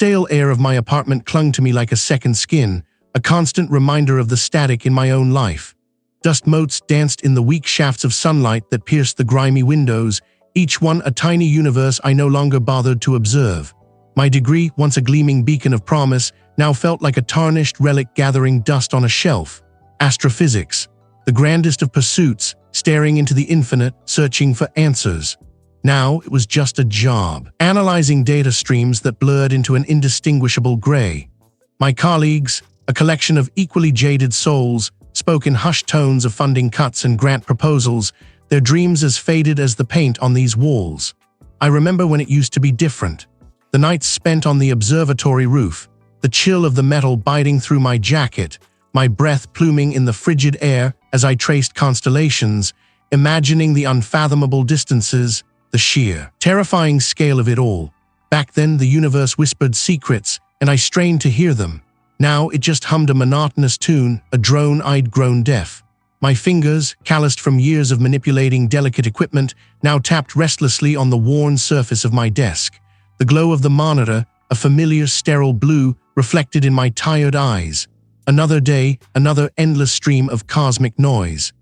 stale air of my apartment clung to me like a second skin, a constant reminder of the static in my own life. Dust motes danced in the weak shafts of sunlight that pierced the grimy windows, each one a tiny universe I no longer bothered to observe. My degree, once a gleaming beacon of promise, now felt like a tarnished relic gathering dust on a shelf. Astrophysics, the grandest of pursuits, staring into the infinite, searching for answers. Now it was just a job, analyzing data streams that blurred into an indistinguishable gray. My colleagues, a collection of equally jaded souls, spoke in hushed tones of funding cuts and grant proposals, their dreams as faded as the paint on these walls. I remember when it used to be different. The nights spent on the observatory roof, the chill of the metal biting through my jacket, my breath pluming in the frigid air as I traced constellations, imagining the unfathomable distances, the sheer, terrifying scale of it all. Back then, the universe whispered secrets, and I strained to hear them. Now it just hummed a monotonous tune, a drone I'd grown deaf. My fingers, calloused from years of manipulating delicate equipment, now tapped restlessly on the worn surface of my desk. The glow of the monitor, a familiar sterile blue, reflected in my tired eyes. Another day, another endless stream of cosmic noise.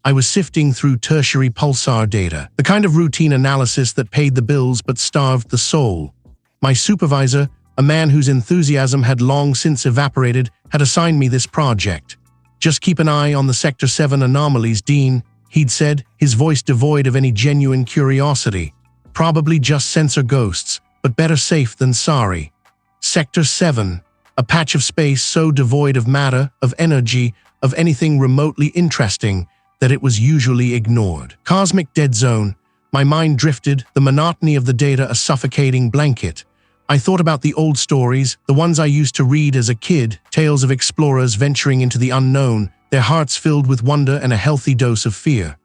I was sifting through tertiary pulsar data, the kind of routine analysis that paid the bills but starved the soul. My supervisor, a man whose enthusiasm had long since evaporated, had assigned me this project. "Just keep an eye on the Sector 7 anomalies, Dean," he'd said, his voice devoid of any genuine curiosity. "Probably just sensor ghosts, but better safe than sorry." Sector 7, a patch of space so devoid of matter, of energy, of anything remotely interesting, that it was usually ignored. Cosmic dead zone. My mind drifted, the monotony of the data a suffocating blanket. I thought about the old stories, the ones I used to read as a kid, tales of explorers venturing into the unknown, their hearts filled with wonder and a healthy dose of fear.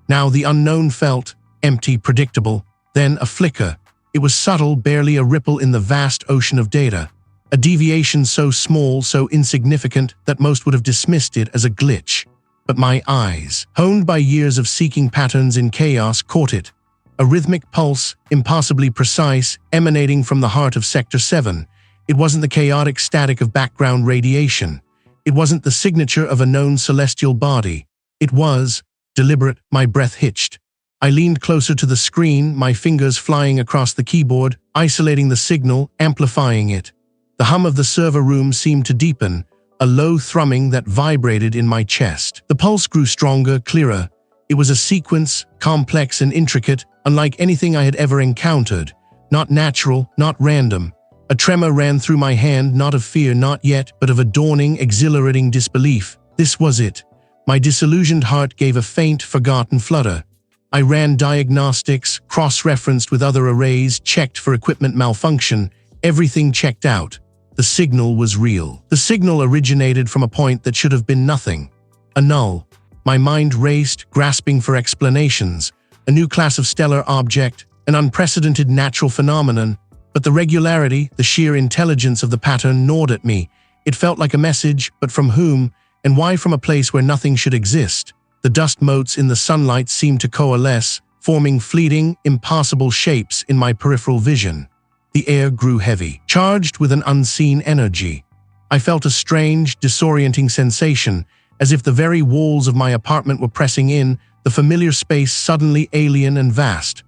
Now the unknown felt empty, predictable, then a flicker. It was subtle, barely a ripple in the vast ocean of data. A deviation so small, so insignificant, that most would have dismissed it as a glitch. But my eyes, honed by years of seeking patterns in chaos, caught it. A rhythmic pulse, impossibly precise, emanating from the heart of Sector 7. It wasn't the chaotic static of background radiation. It wasn't the signature of a known celestial body. It was deliberate. My breath hitched. I leaned closer to the screen, my fingers flying across the keyboard, isolating the signal, amplifying it. The hum of the server room seemed to deepen, a low thrumming that vibrated in my chest. The pulse grew stronger, clearer. It was a sequence, complex and intricate, unlike anything I had ever encountered. Not natural, not random. A tremor ran through my hand, not of fear, not yet, but of a dawning, exhilarating disbelief. This was it. My disillusioned heart gave a faint, forgotten flutter. I ran diagnostics, cross-referenced with other arrays, checked for equipment malfunction. Everything checked out. The signal was real. The signal originated from a point that should have been nothing. A null. My mind raced, grasping for explanations. A new class of stellar object, an unprecedented natural phenomenon. But the regularity, the sheer intelligence of the pattern gnawed at me. It felt like a message, but from whom, and why from a place where nothing should exist? The dust motes in the sunlight seemed to coalesce, forming fleeting, impossible shapes in my peripheral vision. The air grew heavy, charged with an unseen energy. I felt a strange, disorienting sensation, as if the very walls of my apartment were pressing in, the familiar space suddenly alien and vast.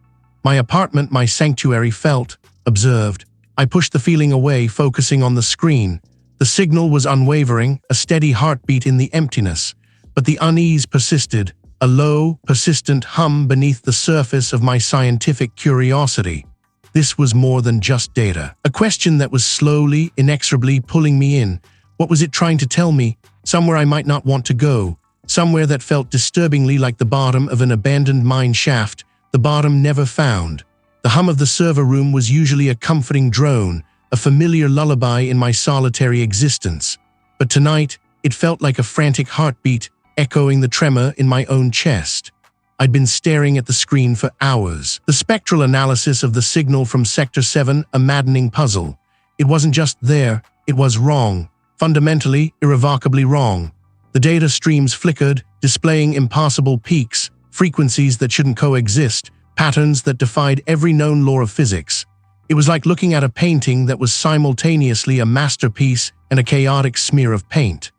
My apartment, my sanctuary, felt observed. I pushed the feeling away, focusing on the screen. The signal was unwavering, a steady heartbeat in the emptiness. But the unease persisted, a low, persistent hum beneath the surface of my scientific curiosity. This was more than just data. A question that was slowly, inexorably pulling me in. What was it trying to tell me? Somewhere I might not want to go. Somewhere that felt disturbingly like the bottom of an abandoned mine shaft, the bottom never found. The hum of the server room was usually a comforting drone, a familiar lullaby in my solitary existence. But tonight, it felt like a frantic heartbeat, echoing the tremor in my own chest. I'd been staring at the screen for hours. The spectral analysis of the signal from Sector 7, a maddening puzzle. It wasn't just there, it was wrong. Fundamentally, irrevocably wrong. The data streams flickered, displaying impossible peaks, frequencies that shouldn't coexist, patterns that defied every known law of physics. It was like looking at a painting that was simultaneously a masterpiece and a chaotic smear of paint.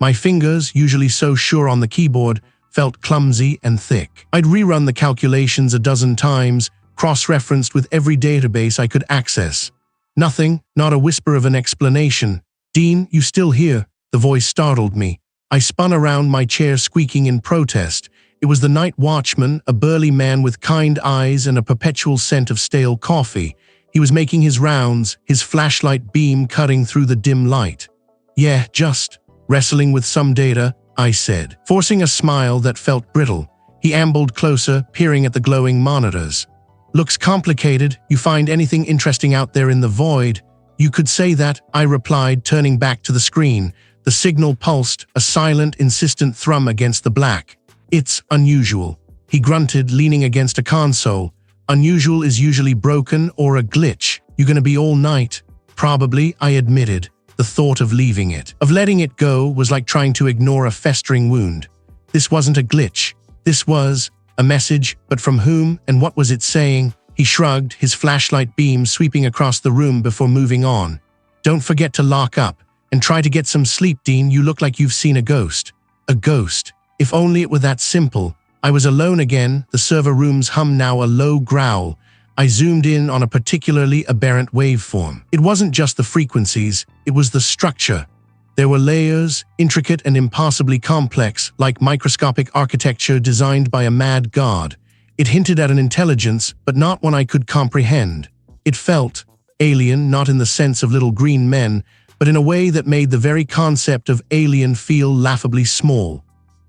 My fingers, usually so sure on the keyboard, felt clumsy and thick. I'd rerun the calculations a dozen times, cross-referenced with every database I could access. Nothing, not a whisper of an explanation. "Dean, you still here?" The voice startled me. I spun around, my chair squeaking in protest. It was the night watchman, a burly man with kind eyes and a perpetual scent of stale coffee. He was making his rounds, his flashlight beam cutting through the dim light. "Yeah, just wrestling with some data," I said, forcing a smile that felt brittle. He ambled closer, peering at the glowing monitors. "Looks complicated. You find anything interesting out there in the void?" "You could say that," I replied, turning back to the screen. The signal pulsed, a silent, insistent thrum against the black. "It's unusual," he grunted, leaning against a console. "Unusual is usually broken or a glitch. You gonna be all night?" "Probably," I admitted. The thought of leaving it, of letting it go, was like trying to ignore a festering wound. This wasn't a glitch. This was a message, but from whom, and what was it saying? He shrugged, his flashlight beam sweeping across the room before moving on. "Don't forget to lock up, and try to get some sleep, Dean. You look like you've seen a ghost." A ghost. If only it were that simple. I was alone again, the server room's hum now a low growl. I zoomed in on a particularly aberrant waveform. It wasn't just the frequencies, it was the structure. There were layers, intricate and impossibly complex, like microscopic architecture designed by a mad god. It hinted at an intelligence, but not one I could comprehend. It felt alien, not in the sense of little green men, but in a way that made the very concept of alien feel laughably small.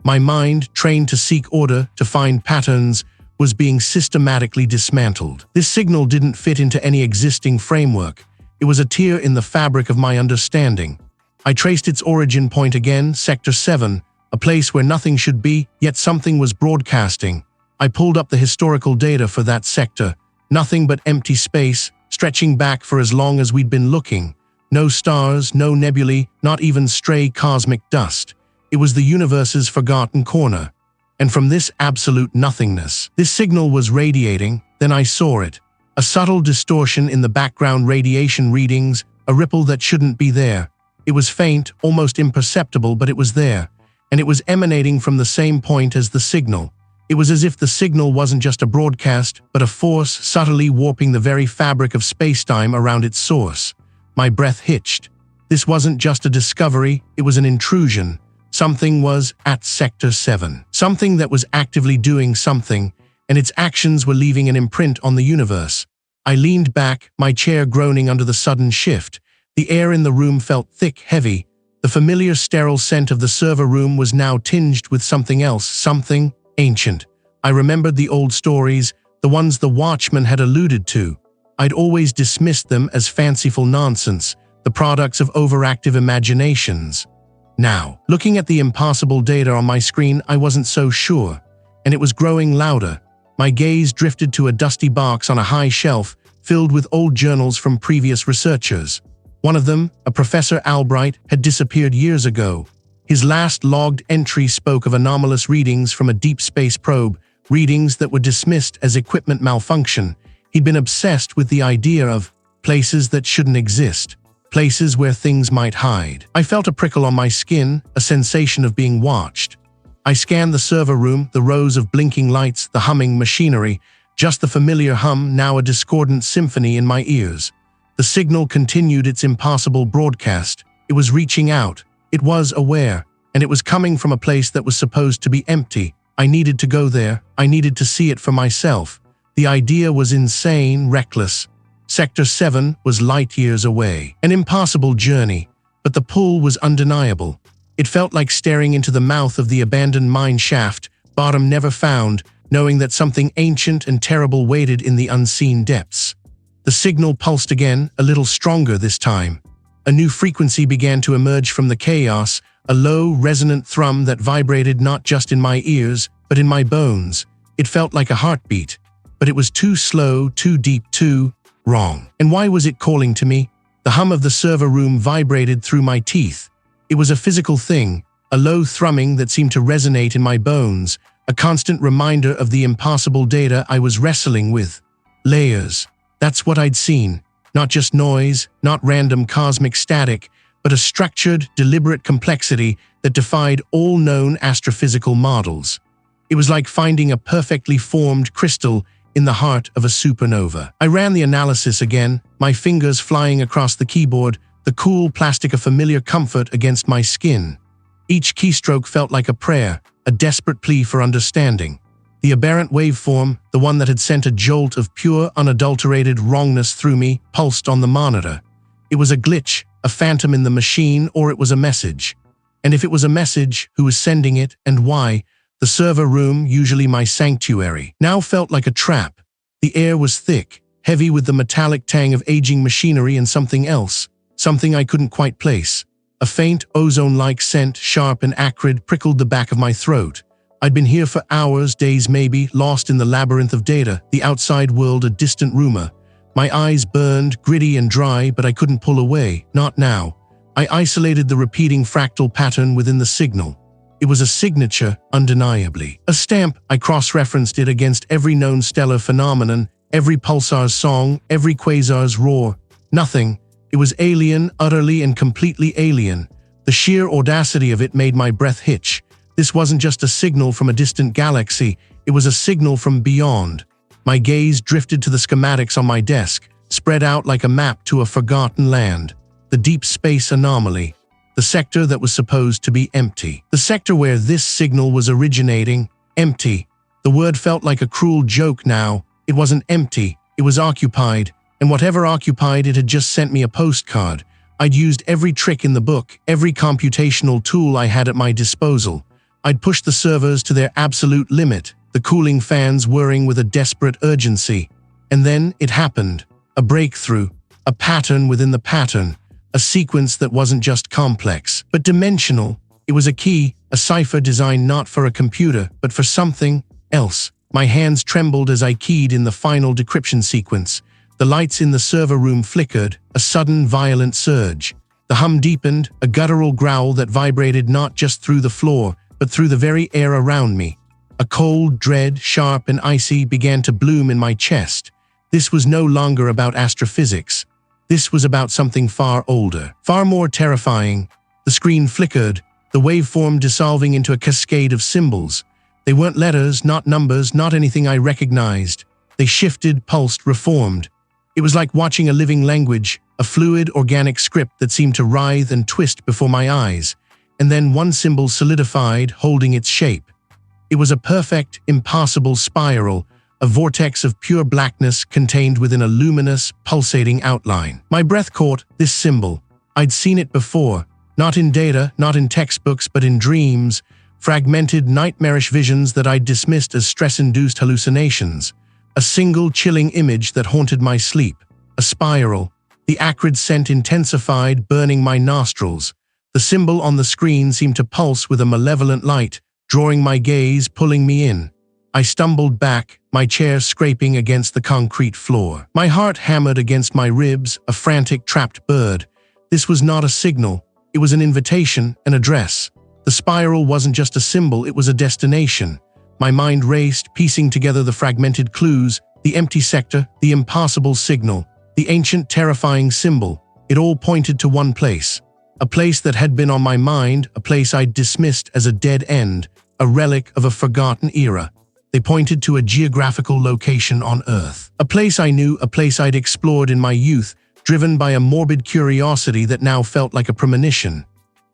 My mind, trained to seek order, to find patterns, was being systematically dismantled. This signal didn't fit into any existing framework. It was a tear in the fabric of my understanding. I traced its origin point again, Sector 7, a place where nothing should be, yet something was broadcasting. I pulled up the historical data for that sector. Nothing but empty space, stretching back for as long as we'd been looking. No stars, no nebulae, not even stray cosmic dust. It was the universe's forgotten corner. And from this absolute nothingness, this signal was radiating. Then I saw it. A subtle distortion in the background radiation readings, a ripple that shouldn't be there. It was faint, almost imperceptible, but it was there. And it was emanating from the same point as the signal. It was as if the signal wasn't just a broadcast, but a force subtly warping the very fabric of space-time around its source. My breath hitched. This wasn't just a discovery, it was an intrusion. Something was at Sector 7. Something that was actively doing something, and its actions were leaving an imprint on the universe. I leaned back, my chair groaning under the sudden shift. The air in the room felt thick, heavy. The familiar sterile scent of the server room was now tinged with something else, something ancient. I remembered the old stories, the ones the watchman had alluded to. I'd always dismissed them as fanciful nonsense, the products of overactive imaginations. Now, looking at the impossible data on my screen, I wasn't so sure, and it was growing louder. My gaze drifted to a dusty box on a high shelf, filled with old journals from previous researchers. One of them, a Professor Albright, had disappeared years ago. His last logged entry spoke of anomalous readings from a deep space probe, readings that were dismissed as equipment malfunction. He'd been obsessed with the idea of places that shouldn't exist. Places where things might hide. I felt a prickle on my skin, a sensation of being watched. I scanned the server room, the rows of blinking lights, the humming machinery, just the familiar hum, now a discordant symphony in my ears. The signal continued its impossible broadcast. It was reaching out. It was aware, and it was coming from a place that was supposed to be empty. I needed to go there. I needed to see it for myself. The idea was insane, reckless. Sector 7 was light years away. An impossible journey, but the pull was undeniable. It felt like staring into the mouth of the abandoned mine shaft, bottom never found, knowing that something ancient and terrible waited in the unseen depths. The signal pulsed again, a little stronger this time. A new frequency began to emerge from the chaos, a low, resonant thrum that vibrated not just in my ears, but in my bones. It felt like a heartbeat, but it was too slow, too deep, too wrong. And why was it calling to me? The hum of the server room vibrated through my teeth. It was a physical thing, a low thrumming that seemed to resonate in my bones, a constant reminder of the impossible data I was wrestling with. Layers. That's what I'd seen. Not just noise, not random cosmic static, but a structured, deliberate complexity that defied all known astrophysical models. It was like finding a perfectly formed crystal in the heart of a supernova. I ran the analysis again, my fingers flying across the keyboard, the cool plastic a familiar comfort against my skin. Each keystroke felt like a prayer, a desperate plea for understanding. The aberrant waveform, the one that had sent a jolt of pure, unadulterated wrongness through me, pulsed on the monitor. It was a glitch, a phantom in the machine, or it was a message. And if it was a message, who was sending it and why? The server room, usually my sanctuary, now felt like a trap. The air was thick, heavy with the metallic tang of aging machinery and something else, something I couldn't quite place. A faint, ozone-like scent, sharp and acrid, prickled the back of my throat. I'd been here for hours, days maybe, lost in the labyrinth of data, the outside world a distant rumor. My eyes burned, gritty and dry, but I couldn't pull away, not now. I isolated the repeating fractal pattern within the signal. It was a signature, undeniably. A stamp. I cross-referenced it against every known stellar phenomenon, every pulsar's song, every quasar's roar. Nothing. It was alien, utterly and completely alien. The sheer audacity of it made my breath hitch. This wasn't just a signal from a distant galaxy, it was a signal from beyond. My gaze drifted to the schematics on my desk, spread out like a map to a forgotten land. The deep space anomaly. The sector that was supposed to be empty. The sector where this signal was originating, empty. The word felt like a cruel joke now. It wasn't empty, it was occupied, and whatever occupied it had just sent me a postcard. I'd used every trick in the book, every computational tool I had at my disposal. I'd pushed the servers to their absolute limit, the cooling fans whirring with a desperate urgency. And then it happened. A breakthrough, a pattern within the pattern, a sequence that wasn't just complex, but dimensional. It was a key, a cipher designed not for a computer, but for something else. My hands trembled as I keyed in the final decryption sequence. The lights in the server room flickered, a sudden violent surge. The hum deepened, a guttural growl that vibrated not just through the floor, but through the very air around me. A cold dread, sharp and icy, began to bloom in my chest. This was no longer about astrophysics. This was about something far older, far more terrifying. The screen flickered, the waveform dissolving into a cascade of symbols. They weren't letters, not numbers, not anything I recognized. They shifted, pulsed, reformed. It was like watching a living language, a fluid, organic script that seemed to writhe and twist before my eyes. And then one symbol solidified, holding its shape. It was a perfect, impassable spiral, a vortex of pure blackness contained within a luminous, pulsating outline. My breath caught this symbol. I'd seen it before, not in data, not in textbooks, but in dreams, fragmented, nightmarish visions that I'd dismissed as stress-induced hallucinations. A single chilling image that haunted my sleep. A spiral. The acrid scent intensified, burning my nostrils. The symbol on the screen seemed to pulse with a malevolent light, drawing my gaze, pulling me in. I stumbled back, my chair scraping against the concrete floor. My heart hammered against my ribs, a frantic, trapped bird. This was not a signal. It was an invitation, an address. The spiral wasn't just a symbol, it was a destination. My mind raced, piecing together the fragmented clues, the empty sector, the impassable signal, the ancient, terrifying symbol. It all pointed to one place. A place that had been on my mind, a place I'd dismissed as a dead end, a relic of a forgotten era. They pointed to a geographical location on Earth. A place I knew, a place I'd explored in my youth, driven by a morbid curiosity that now felt like a premonition.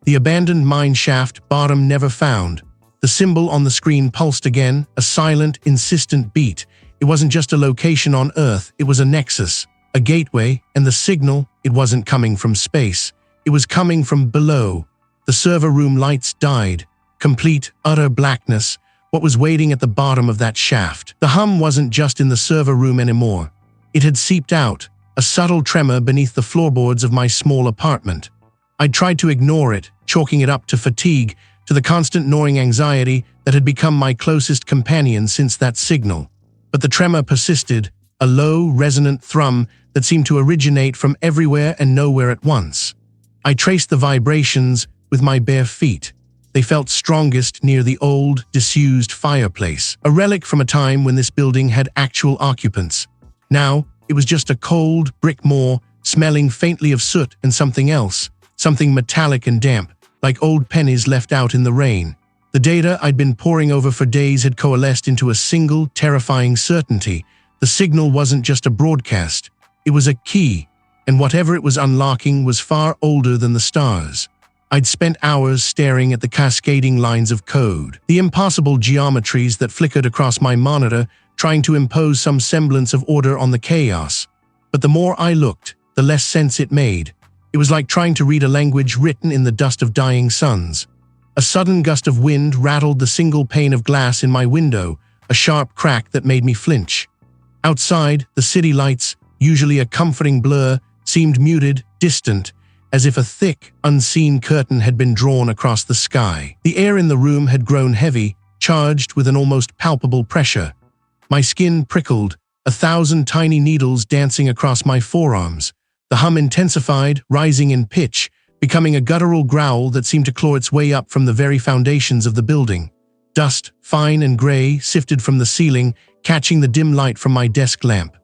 The abandoned mine shaft, bottom never found. The symbol on the screen pulsed again, a silent, insistent beat. It wasn't just a location on Earth, it was a nexus, a gateway, and the signal, it wasn't coming from space. It was coming from below. The server room lights died. Complete, utter blackness. What was waiting at the bottom of that shaft? The hum wasn't just in the server room anymore. It had seeped out, a subtle tremor beneath the floorboards of my small apartment. I'd tried to ignore it, chalking it up to fatigue, to the constant gnawing anxiety that had become my closest companion since that signal. But the tremor persisted, a low, resonant thrum that seemed to originate from everywhere and nowhere at once. I traced the vibrations with my bare feet. They felt strongest near the old, disused fireplace, a relic from a time when this building had actual occupants. Now, it was just a cold brick moor, smelling faintly of soot and something else, something metallic and damp, like old pennies left out in the rain. The data I'd been poring over for days had coalesced into a single, terrifying certainty. The signal wasn't just a broadcast, it was a key, and whatever it was unlocking was far older than the stars. I'd spent hours staring at the cascading lines of code, the impossible geometries that flickered across my monitor, trying to impose some semblance of order on the chaos. But the more I looked, the less sense it made. It was like trying to read a language written in the dust of dying suns. A sudden gust of wind rattled the single pane of glass in my window, a sharp crack that made me flinch. Outside, the city lights, usually a comforting blur, seemed muted, distant, as if a thick, unseen curtain had been drawn across the sky. The air in the room had grown heavy, charged with an almost palpable pressure. My skin prickled, 1,000 tiny needles dancing across my forearms. The hum intensified, rising in pitch, becoming a guttural growl that seemed to claw its way up from the very foundations of the building. Dust, fine and gray, sifted from the ceiling, catching the dim light from my desk lamp.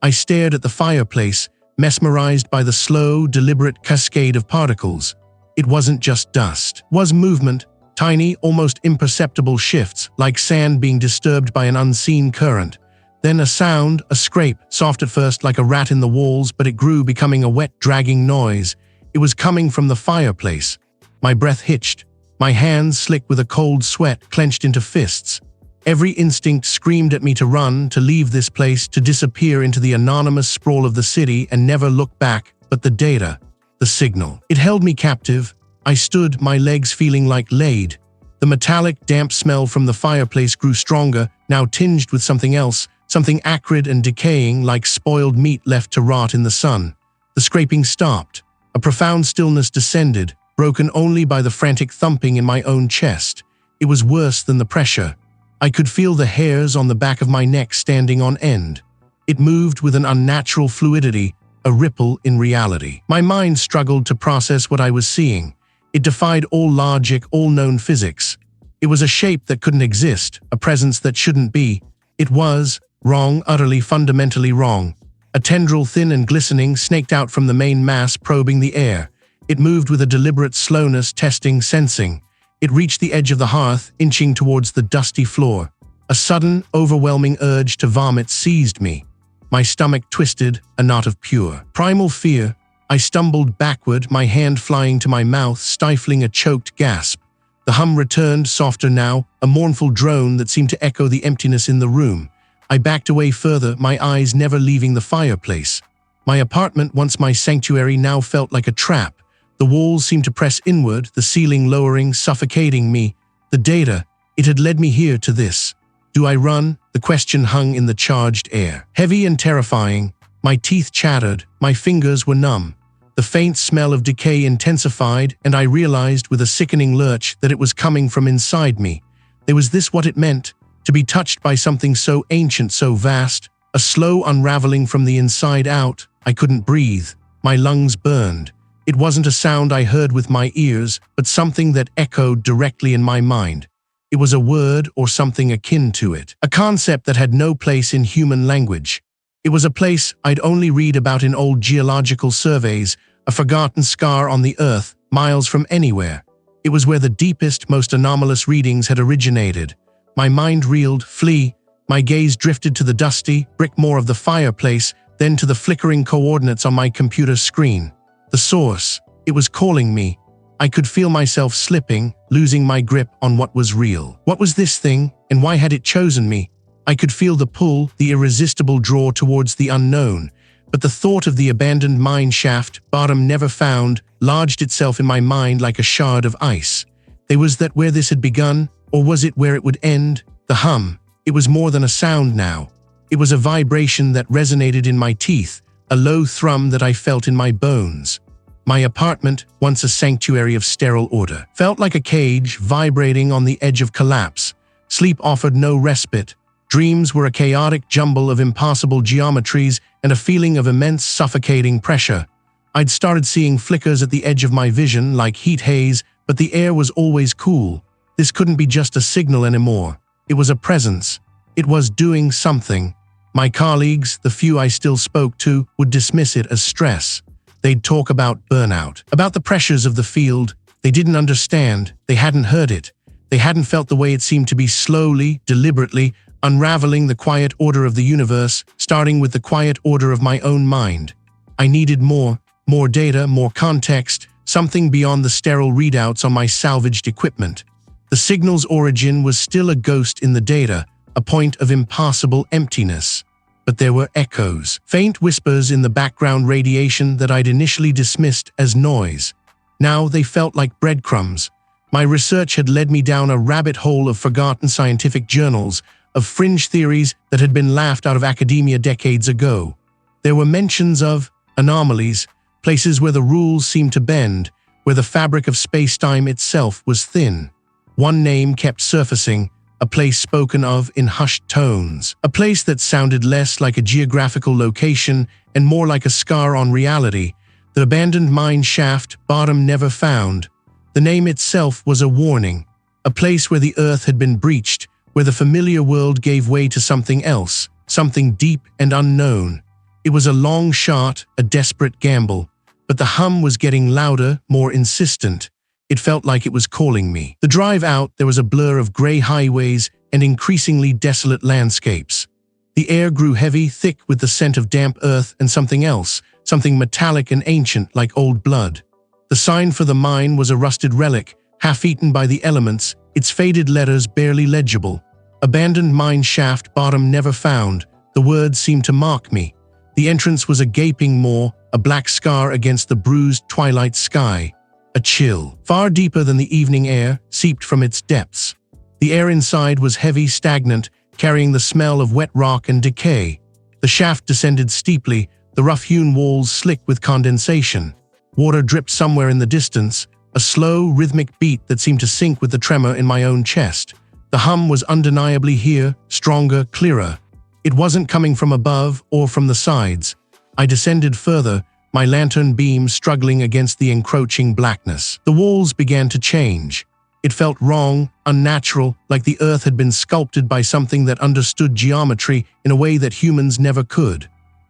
I stared at the fireplace, mesmerized by the slow, deliberate cascade of particles. It wasn't just dust. It was movement, tiny, almost imperceptible shifts, like sand being disturbed by an unseen current. Then a sound, a scrape, soft at first like a rat in the walls, but it grew, becoming a wet, dragging noise. It was coming from the fireplace. My breath hitched, my hands slick with a cold sweat clenched into fists. Every instinct screamed at me to run, to leave this place, to disappear into the anonymous sprawl of the city and never look back. But the data, the signal, it held me captive. I stood, my legs feeling like lead. The metallic, damp smell from the fireplace grew stronger, now tinged with something else, something acrid and decaying, like spoiled meat left to rot in the sun. The scraping stopped. A profound stillness descended, broken only by the frantic thumping in my own chest. It was worse than the pressure. I could feel the hairs on the back of my neck standing on end. It moved with an unnatural fluidity, a ripple in reality. My mind struggled to process what I was seeing. It defied all logic, all known physics. It was a shape that couldn't exist, a presence that shouldn't be. It was wrong, utterly, fundamentally wrong. A tendril, thin and glistening, snaked out from the main mass, probing the air. It moved with a deliberate slowness, testing, sensing. It reached the edge of the hearth, inching towards the dusty floor. A sudden, overwhelming urge to vomit seized me. My stomach twisted, a knot of pure, primal fear. I stumbled backward, my hand flying to my mouth, stifling a choked gasp. The hum returned, softer now, a mournful drone that seemed to echo the emptiness in the room. I backed away further, my eyes never leaving the fireplace. My apartment, once my sanctuary, now felt like a trap. The walls seemed to press inward, the ceiling lowering, suffocating me. The data, it had led me here to this. Do I run? The question hung in the charged air. Heavy and terrifying, my teeth chattered, my fingers were numb. The faint smell of decay intensified, and I realized with a sickening lurch that it was coming from inside me. Was this what it meant? To be touched by something so ancient, so vast? A slow unraveling from the inside out. I couldn't breathe. My lungs burned. It wasn't a sound I heard with my ears, but something that echoed directly in my mind. It was a word or something akin to it. A concept that had no place in human language. It was a place I'd only read about in old geological surveys, a forgotten scar on the earth, miles from anywhere. It was where the deepest, most anomalous readings had originated. My mind reeled, flee. My gaze drifted to the dusty, brick moor of the fireplace, then to the flickering coordinates on my computer screen. The source, it was calling me. I could feel myself slipping, losing my grip on what was real. What was this thing, and why had it chosen me? I could feel the pull, the irresistible draw towards the unknown, but the thought of the abandoned mine shaft, bottom never found, lodged itself in my mind like a shard of ice. Was that where this had begun, or was it where it would end? The hum, it was more than a sound now. It was a vibration that resonated in my teeth, a low thrum that I felt in my bones. My apartment, once a sanctuary of sterile order, felt like a cage vibrating on the edge of collapse. Sleep offered no respite. Dreams were a chaotic jumble of impossible geometries and a feeling of immense suffocating pressure. I'd started seeing flickers at the edge of my vision like heat haze, but the air was always cool. This couldn't be just a signal anymore. It was a presence. It was doing something. My colleagues, the few I still spoke to, would dismiss it as stress. They'd talk about burnout, about the pressures of the field. They didn't understand, they hadn't heard it. They hadn't felt the way it seemed to be slowly, deliberately, unraveling the quiet order of the universe, starting with the quiet order of my own mind. I needed more data, more context, something beyond the sterile readouts on my salvaged equipment. The signal's origin was still a ghost in the data, a point of impassable emptiness. But there were echoes, faint whispers in the background radiation that I'd initially dismissed as noise. Now they felt like breadcrumbs. My research had led me down a rabbit hole of forgotten scientific journals, of fringe theories that had been laughed out of academia decades ago. There were mentions of anomalies, places where the rules seemed to bend, where the fabric of space-time itself was thin. One name kept surfacing, a place spoken of in hushed tones, a place that sounded less like a geographical location and more like a scar on reality, the abandoned mine shaft, bottom never found. The name itself was a warning, a place where the earth had been breached, where the familiar world gave way to something else, something deep and unknown. It was a long shot, a desperate gamble, but the hum was getting louder, more insistent. It felt like it was calling me. The drive out, there was a blur of gray highways and increasingly desolate landscapes. The air grew heavy, thick with the scent of damp earth and something else, something metallic and ancient like old blood. The sign for the mine was a rusted relic, half-eaten by the elements, its faded letters barely legible. Abandoned mine shaft, bottom never found. The words seemed to mock me. The entrance was a gaping maw, a black scar against the bruised twilight sky. A chill, far deeper than the evening air, seeped from its depths. The air inside was heavy, stagnant, carrying the smell of wet rock and decay. The shaft descended steeply, the rough-hewn walls slick with condensation. Water dripped somewhere in the distance, a slow, rhythmic beat that seemed to sync with the tremor in my own chest. The hum was undeniably here, stronger, clearer. It wasn't coming from above or from the sides. I descended further, my lantern beam struggling against the encroaching blackness. The walls began to change. It felt wrong, unnatural, like the earth had been sculpted by something that understood geometry in a way that humans never could.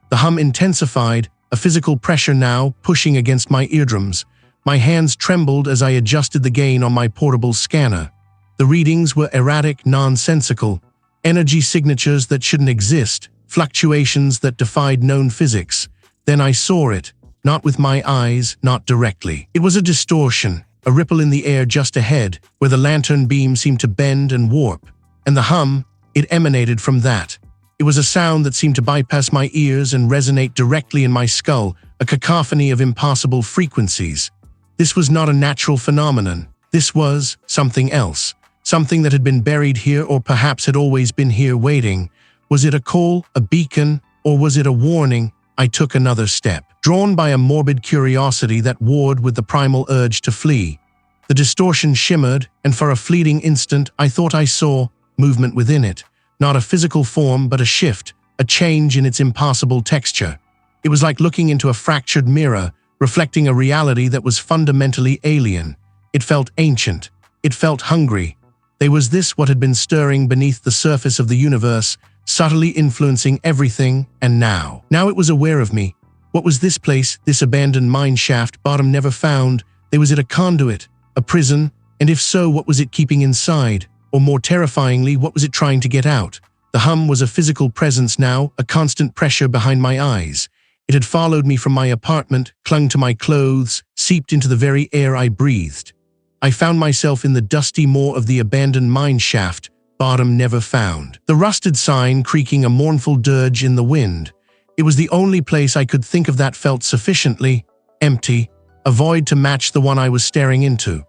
The hum intensified, a physical pressure now pushing against my eardrums. My hands trembled as I adjusted the gain on my portable scanner. The readings were erratic, nonsensical, energy signatures that shouldn't exist, fluctuations that defied known physics. Then I saw it, not with my eyes, not directly. It was a distortion, a ripple in the air just ahead, where the lantern beam seemed to bend and warp. And the hum, it emanated from that. It was a sound that seemed to bypass my ears and resonate directly in my skull, a cacophony of impossible frequencies. This was not a natural phenomenon. This was something else. Something that had been buried here or perhaps had always been here waiting. Was it a call, a beacon, or was it a warning? I took another step, drawn by a morbid curiosity that warred with the primal urge to flee. The distortion shimmered, and for a fleeting instant I thought I saw movement within it. Not a physical form, but a shift, a change in its impassable texture. It was like looking into a fractured mirror, reflecting a reality that was fundamentally alien. It felt ancient. It felt hungry. Was this what had been stirring beneath the surface of the universe, subtly influencing everything, and now it was aware of me. What was this place, this abandoned mine shaft, bottom never found? Was it a conduit, a prison? And if so, what was it keeping inside? Or more terrifyingly, what was it trying to get out? The hum was a physical presence now, a constant pressure behind my eyes. It had followed me from my apartment, clung to my clothes, seeped into the very air I breathed. I found myself in the dusty maw of the abandoned mine shaft, bottom never found. The rusted sign creaking a mournful dirge in the wind. It was the only place I could think of that felt sufficiently empty, a void to match the one I was staring into.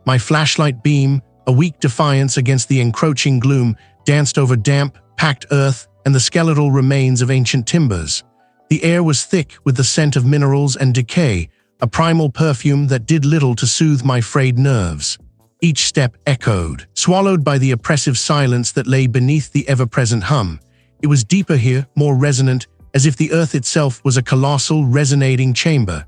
My flashlight beam, a weak defiance against the encroaching gloom, danced over damp, packed earth and the skeletal remains of ancient timbers. The air was thick with the scent of minerals and decay, a primal perfume that did little to soothe my frayed nerves. Each step echoed, swallowed by the oppressive silence that lay beneath the ever-present hum. It was deeper here, more resonant, as if the earth itself was a colossal, resonating chamber.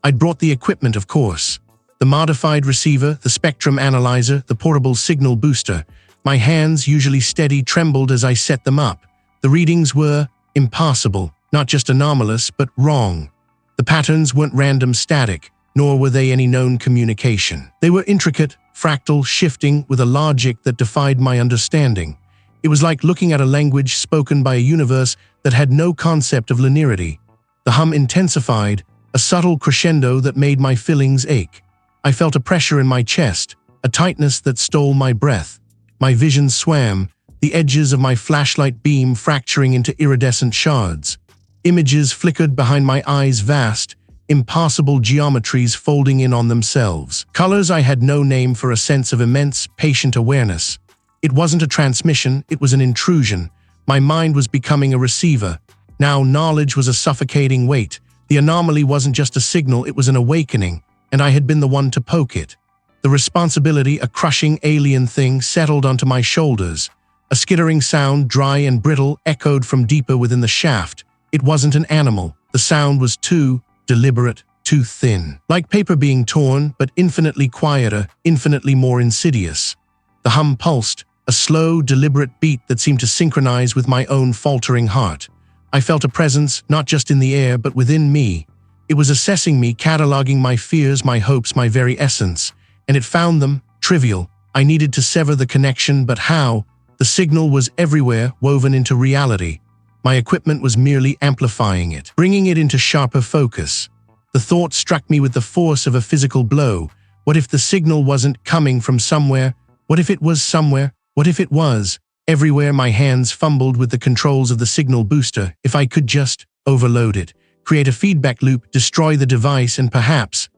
I'd brought the equipment, of course. The modified receiver, the spectrum analyzer, the portable signal booster. My hands, usually steady, trembled as I set them up. The readings were impassable, not just anomalous, but wrong. The patterns weren't random static, nor were they any known communication. They were intricate, fractal, shifting, with a logic that defied my understanding. It was like looking at a language spoken by a universe that had no concept of linearity. The hum intensified, a subtle crescendo that made my fillings ache. I felt a pressure in my chest, a tightness that stole my breath. My vision swam, the edges of my flashlight beam fracturing into iridescent shards. Images flickered behind my eyes, vast, impossible geometries folding in on themselves. Colors I had no name for, a sense of immense, patient awareness. It wasn't a transmission, it was an intrusion. My mind was becoming a receiver. Now knowledge was a suffocating weight. The anomaly wasn't just a signal, it was an awakening, and I had been the one to poke it. The responsibility, a crushing alien thing, settled onto my shoulders. A skittering sound, dry and brittle, echoed from deeper within the shaft. It wasn't an animal. The sound was too deliberate, too thin. Like paper being torn, but infinitely quieter, infinitely more insidious. The hum pulsed, a slow, deliberate beat that seemed to synchronize with my own faltering heart. I felt a presence, not just in the air, but within me. It was assessing me, cataloging my fears, my hopes, my very essence. And it found them trivial. I needed to sever the connection, but how? The signal was everywhere, woven into reality. My equipment was merely amplifying it, bringing it into sharper focus. The thought struck me with the force of a physical blow. What if the signal wasn't coming from somewhere? What if it was somewhere? What if it was everywhere? My hands fumbled with the controls of the signal booster. If I could just overload it, create a feedback loop, destroy the device, and perhaps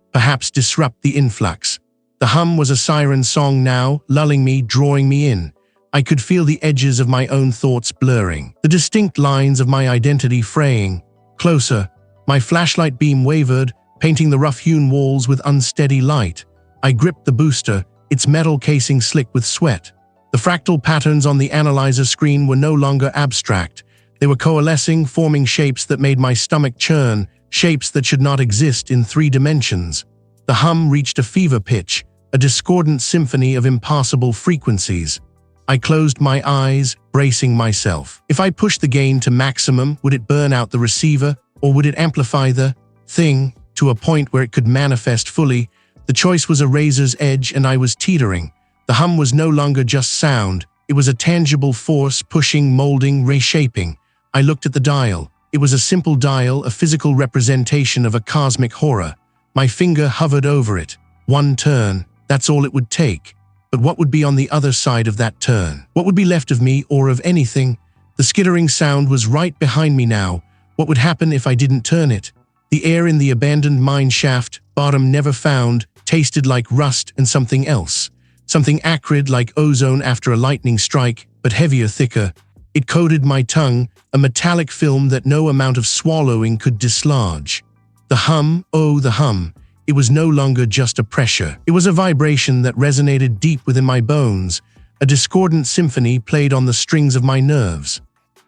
disrupt the influx. The hum was a siren song now, lulling me, drawing me in. I could feel the edges of my own thoughts blurring, the distinct lines of my identity fraying. Closer, my flashlight beam wavered, painting the rough-hewn walls with unsteady light. I gripped the booster, its metal casing slick with sweat. The fractal patterns on the analyzer screen were no longer abstract. They were coalescing, forming shapes that made my stomach churn, shapes that should not exist in 3 dimensions. The hum reached a fever pitch, a discordant symphony of impossible frequencies. I closed my eyes, bracing myself. If I pushed the gain to maximum, would it burn out the receiver, or would it amplify the thing to a point where it could manifest fully? The choice was a razor's edge, and I was teetering. The hum was no longer just sound. It was a tangible force, pushing, molding, reshaping. I looked at the dial. It was a simple dial, a physical representation of a cosmic horror. My finger hovered over it. 1 turn, that's all it would take. But what would be on the other side of that turn? What would be left of me, or of anything? The skittering sound was right behind me now. What would happen if I didn't turn it? The air in the abandoned mine shaft, bottom never found, tasted like rust and something else. Something acrid like ozone after a lightning strike, but heavier, thicker. It coated my tongue, a metallic film that no amount of swallowing could dislodge. The hum, oh the hum. It was no longer just a pressure. It was a vibration that resonated deep within my bones, a discordant symphony played on the strings of my nerves.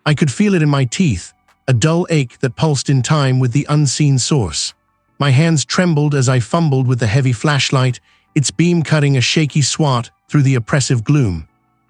I could feel it in my teeth, a dull ache that pulsed in time with the unseen source. My hands trembled as I fumbled with the heavy flashlight, its beam cutting a shaky swat through the oppressive gloom.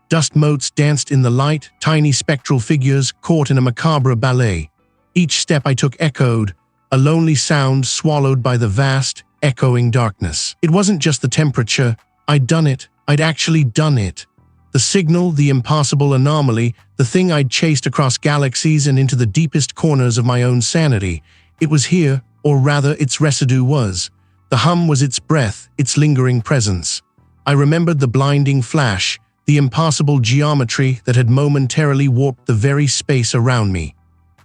Dust motes danced in the light, tiny spectral figures caught in a macabre ballet. Each step I took echoed, a lonely sound swallowed by the vast, echoing darkness. It wasn't just the temperature. I'd done it. I'd actually done it. The signal, the impossible anomaly, the thing I'd chased across galaxies and into the deepest corners of my own sanity. It was here, or rather its residue was. The hum was its breath, its lingering presence. I remembered the blinding flash, the impossible geometry that had momentarily warped the very space around me.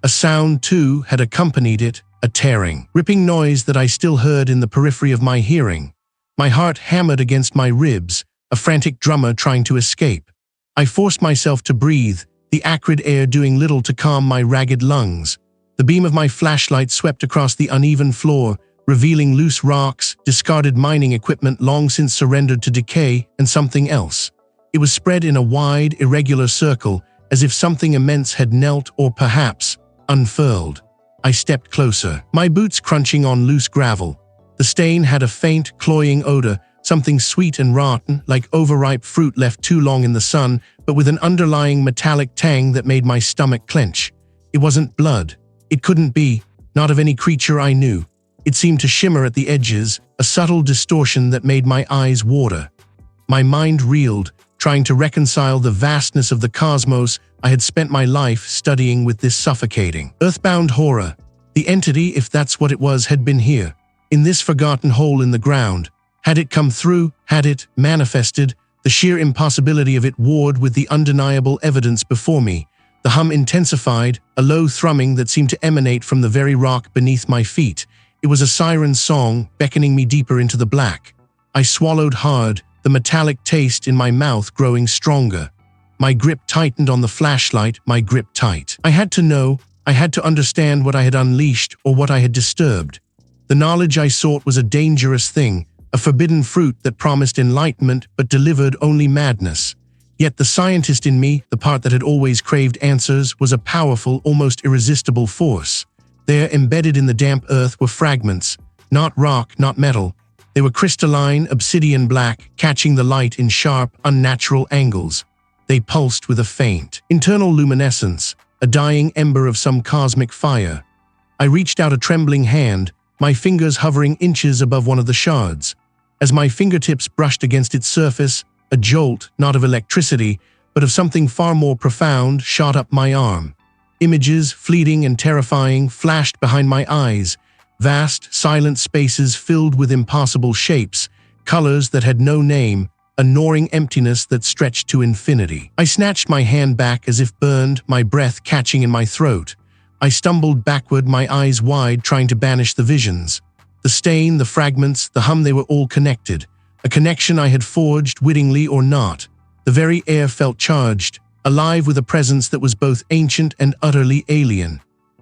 A sound, too, had accompanied it, a tearing, ripping noise that I still heard in the periphery of my hearing. My heart hammered against my ribs, a frantic drummer trying to escape. I forced myself to breathe, the acrid air doing little to calm my ragged lungs. The beam of my flashlight swept across the uneven floor, revealing loose rocks, discarded mining equipment long since surrendered to decay, and something else. It was spread in a wide, irregular circle, as if something immense had knelt or perhaps unfurled. I stepped closer, my boots crunching on loose gravel. The stain had a faint, cloying odor, something sweet and rotten, like overripe fruit left too long in the sun, but with an underlying metallic tang that made my stomach clench. It wasn't blood. It couldn't be, not of any creature I knew. It seemed to shimmer at the edges, a subtle distortion that made my eyes water. My mind reeled, trying to reconcile the vastness of the cosmos I had spent my life studying with this suffocating, earthbound horror. The entity, if that's what it was, had been here, in this forgotten hole in the ground. Had it come through? Had it manifested? The sheer impossibility of it warred with the undeniable evidence before me. The hum intensified, a low thrumming that seemed to emanate from the very rock beneath my feet. It was a siren's song, beckoning me deeper into the black. I swallowed hard, the metallic taste in my mouth growing stronger. My grip tightened on the flashlight, my grip tight. I had to know, I had to understand what I had unleashed or what I had disturbed. The knowledge I sought was a dangerous thing, a forbidden fruit that promised enlightenment but delivered only madness. Yet the scientist in me, the part that had always craved answers, was a powerful, almost irresistible force. There, embedded in the damp earth, were fragments, not rock, not metal. They were crystalline, obsidian black, catching the light in sharp, unnatural angles. They pulsed with a faint, internal luminescence, a dying ember of some cosmic fire. I reached out a trembling hand, my fingers hovering inches above one of the shards. As my fingertips brushed against its surface, a jolt, not of electricity, but of something far more profound, shot up my arm. Images, fleeting and terrifying, flashed behind my eyes. Vast, silent spaces filled with impossible shapes, colors that had no name, a gnawing emptiness that stretched to infinity. I snatched my hand back as if burned, my breath catching in my throat. I stumbled backward, my eyes wide, trying to banish the visions. The stain, the fragments, the hum, they were all connected. A connection I had forged, wittingly or not. The very air felt charged, alive with a presence that was both ancient and utterly alien.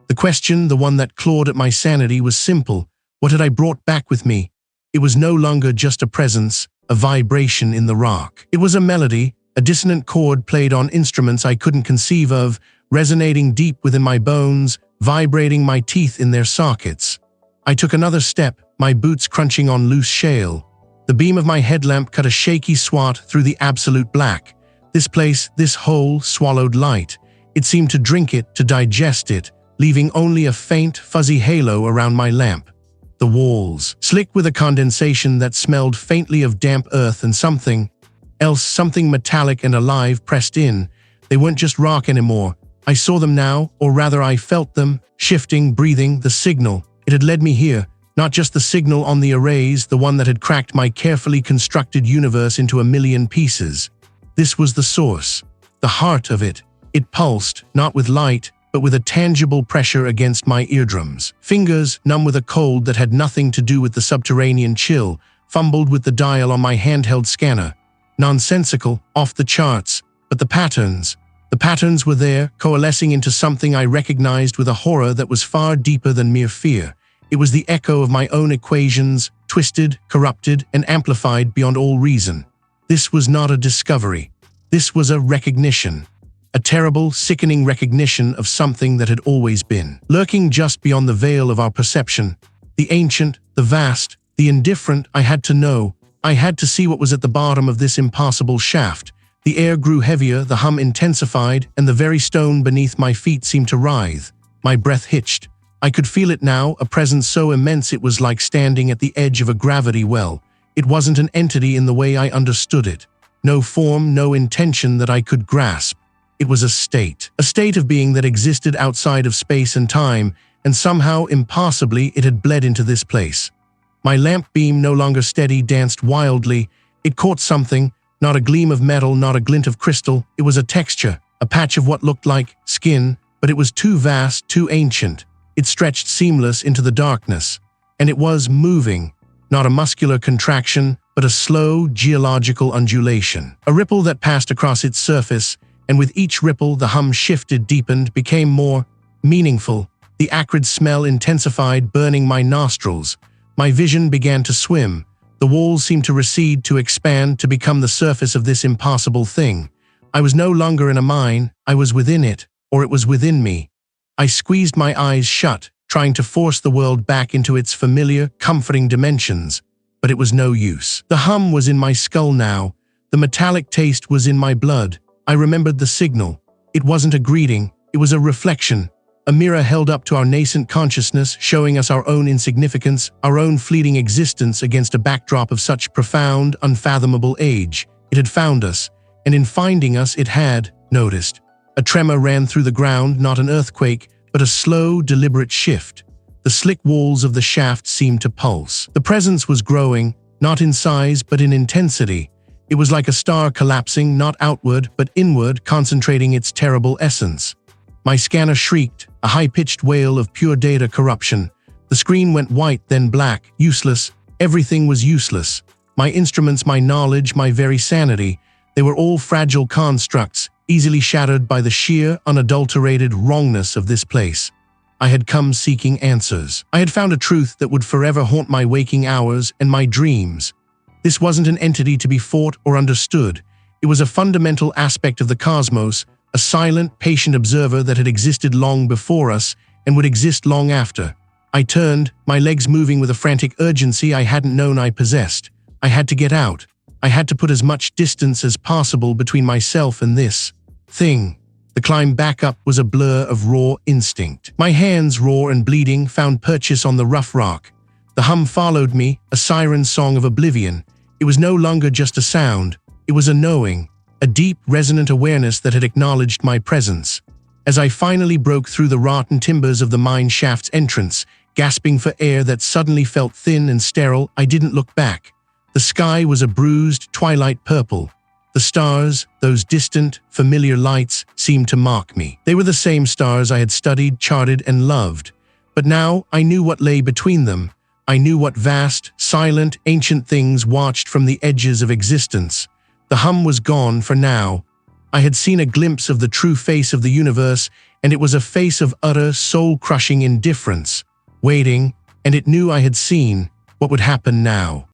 The question, the one that clawed at my sanity, was simple. What had I brought back with me? It was no longer just a presence, a vibration in the rock. It was a melody, a dissonant chord played on instruments I couldn't conceive of, resonating deep within my bones, vibrating my teeth in their sockets. I took another step, my boots crunching on loose shale. The beam of my headlamp cut a shaky swath through the absolute black. This place, this hole, swallowed light. It seemed to drink it, to digest it, leaving only a faint, fuzzy halo around my lamp. The walls, slick with a condensation that smelled faintly of damp earth and something else, something metallic and alive, pressed in. They weren't just rock anymore. I saw them now, or rather I felt them, shifting, breathing, the signal. It had led me here, not just the signal on the arrays, the one that had cracked my carefully constructed universe into a million pieces. This was the source, the heart of it. It pulsed, not with light, but with a tangible pressure against my eardrums. Fingers, numb with a cold that had nothing to do with the subterranean chill, fumbled with the dial on my handheld scanner. Nonsensical, off the charts, but the patterns were there, coalescing into something I recognized with a horror that was far deeper than mere fear. It was the echo of my own equations, twisted, corrupted, and amplified beyond all reason. This was not a discovery. This was a recognition. A terrible, sickening recognition of something that had always been, lurking just beyond the veil of our perception. The ancient, the vast, the indifferent. I had to know. I had to see what was at the bottom of this impassable shaft. The air grew heavier, the hum intensified, and the very stone beneath my feet seemed to writhe. My breath hitched. I could feel it now, a presence so immense it was like standing at the edge of a gravity well. It wasn't an entity in the way I understood it. No form, no intention that I could grasp. It was a state of being that existed outside of space and time, and somehow, impossibly, it had bled into this place. My lamp beam, no longer steady, danced wildly. It caught something, not a gleam of metal, not a glint of crystal. It was a texture, a patch of what looked like skin, but it was too vast, too ancient. It stretched seamless into the darkness, and it was moving, not a muscular contraction, but a slow, geological undulation. A ripple that passed across its surface, and with each ripple the hum shifted, deepened, became more meaningful. The acrid smell intensified, burning my nostrils. My vision began to swim. The walls seemed to recede, to expand, to become the surface of this impossible thing. I was no longer in a mine, I was within it, or it was within me. I squeezed my eyes shut, trying to force the world back into its familiar, comforting dimensions, but it was no use. The hum was in my skull now. The metallic taste was in my blood. I remembered the signal. It wasn't a greeting, it was a reflection. a mirror held up to our nascent consciousness, showing us our own insignificance, our own fleeting existence against a backdrop of such profound, unfathomable age. It had found us, and in finding us it had noticed. A tremor ran through the ground, not an earthquake, but a slow, deliberate shift. The slick walls of the shaft seemed to pulse. The presence was growing, not in size but in intensity. It was like a star collapsing, not outward but inward, concentrating its terrible essence. My scanner shrieked, a high-pitched wail of pure data corruption. The screen went white, then black, useless. Everything was useless. My instruments, my knowledge, my very sanity. They were all fragile constructs, easily shattered by the sheer, unadulterated wrongness of this place. I had come seeking answers. I had found a truth that would forever haunt my waking hours and my dreams. This wasn't an entity to be fought or understood. It was a fundamental aspect of the cosmos, a silent, patient observer that had existed long before us and would exist long after. I turned, my legs moving with a frantic urgency I hadn't known I possessed. I had to get out. I had to put as much distance as possible between myself and this thing. The climb back up was a blur of raw instinct. My hands, raw and bleeding, found purchase on the rough rock. The hum followed me, a siren song of oblivion. It was no longer just a sound. It was a knowing, a deep, resonant awareness that had acknowledged my presence. As I finally broke through the rotten timbers of the mine shaft's entrance, gasping for air that suddenly felt thin and sterile, I didn't look back. The sky was a bruised, twilight purple. The stars, those distant, familiar lights, seemed to mock me. They were the same stars I had studied, charted, and loved. But now I knew what lay between them. I knew what vast, silent, ancient things watched from the edges of existence. The hum was gone for now. I had seen a glimpse of the true face of the universe, and it was a face of utter, soul-crushing indifference. Waiting, and it knew I had seen what would happen now.